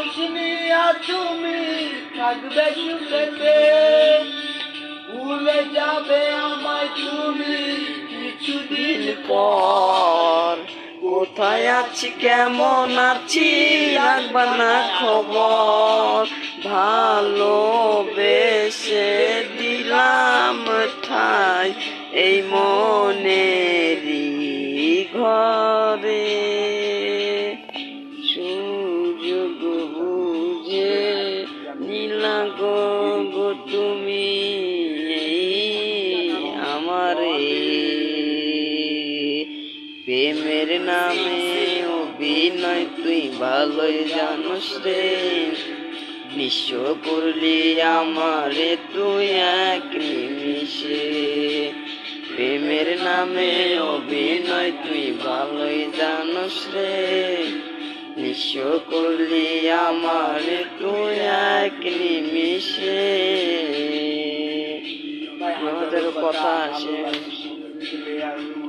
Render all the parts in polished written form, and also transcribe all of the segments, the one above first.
মানুষ নিয়া তুমি থাকবে সুখেতে, ভুলে যাবে আমায় তুমি কিছুদিন পর। কোথায় আছি কেমন আছি রাখবা না খবর, ভালোবেসে দিলাম ঠাই এই মনেরই ঘরে। সুযোগ বুঝে নিলা গো তুমি আমারে, প্রেমের নামে অভিনয় তুই ভালোই জানোস রে, নিঃস্ব করলি আমারে তুই এক নিমিষে। প্রেমের নামে অভিনয় তুই ভালোই জানোস রে, নিঃস্ব করলি আমারে তুই এক নিমিষে। আমাদের কথা আসে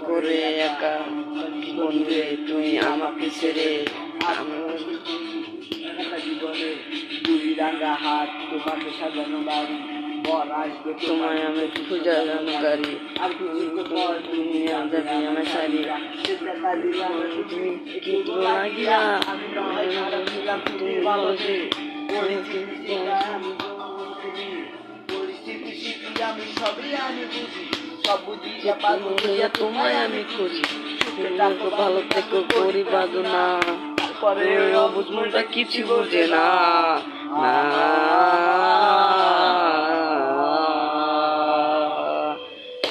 করে একা বন্ধু তুই আমাকে ছেড়ে, জীবনে দুই রাঙা হাত তোমাকে সাজানো বাড়ি, তোমায় আমি খুঁজা জানো গাড়ি, আর কিছু পর তুমি যাবি আমার শাড়ি, তুমি কি লাগিয়া তুমি বলছি পরিস্থিতি শিখি আমি সবই আমি বুঝি, সব বুঝি তোমায় আমি খুঁজি, ভালো থেকে করি বাদু না পরে অবুঝ মনটা কিছু বুঝে না।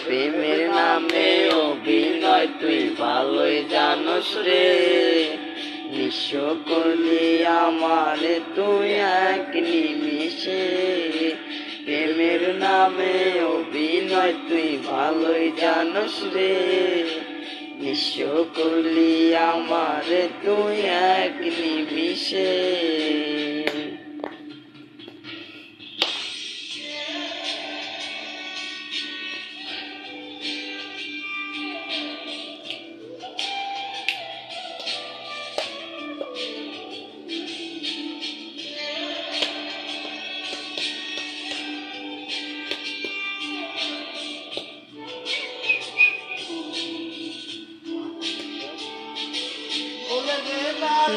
প্রেমের নামে অভিনয় তুই ভালোই জানোস রে, নিঃস্ব করলি আমারে তুই এক নিমিষে। প্রেমের নামে অভিনয় তুই ভালোই জানোস রে, নিঃস্ব করলি আমারে তুই এক নিমিষে।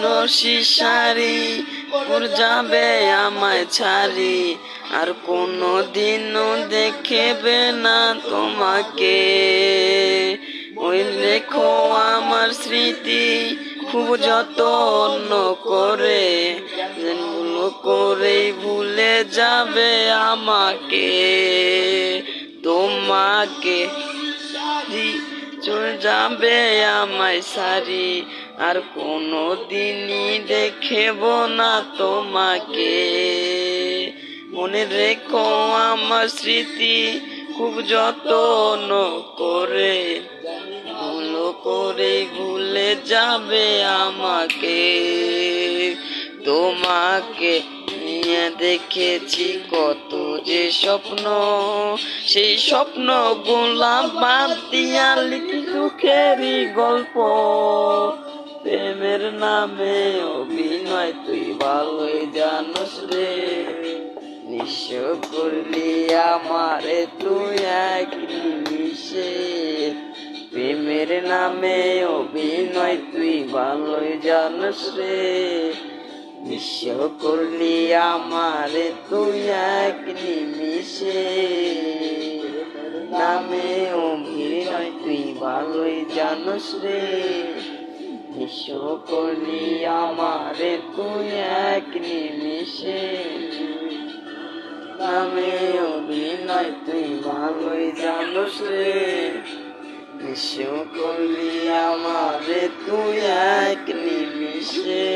নসি সারি পুর যাবে আমায় ছাড়ি, আর কোনো দিনও দেখবে না তোমাকে। ওই লেখো আমার স্মৃতি খুব যত্ন করে, ভুলো করেই ভুলে যাবে আমাকে। তোমাকে চলে যাবে আমায় সারি, আর কোনো দিনই দেখব না তোমাকে। মনে রেখো আমার স্মৃতি খুব যত্ন করে, ভুলো করে ভুলে যাবে আমাকে। তোমাকে নিয়ে দেখেছি কত যে স্বপ্ন, সেই স্বপ্ন গুলা বাদ দিয়া লিখি দুঃখেরই গল্প। প্রেমের নামে অভিনয় তুই ভালোই জানোস রে, নিঃস্ব করলি আমারে তুই এক নিমিষে। প্রেমের নামে অভিনয় তুই ভালোই জানোস রে, নিঃস্ব করলি আমারে তুই এক নিমিষে। নামে অভিনয় তুই ভালোই জানোস রে, নিঃস্ব করলি আমারে তুই এক নিমিষে। নামে অভিনয় তুই ভালোই জানোস রে, নিঃস্ব করলি আমারে তুই এক নিমিষে।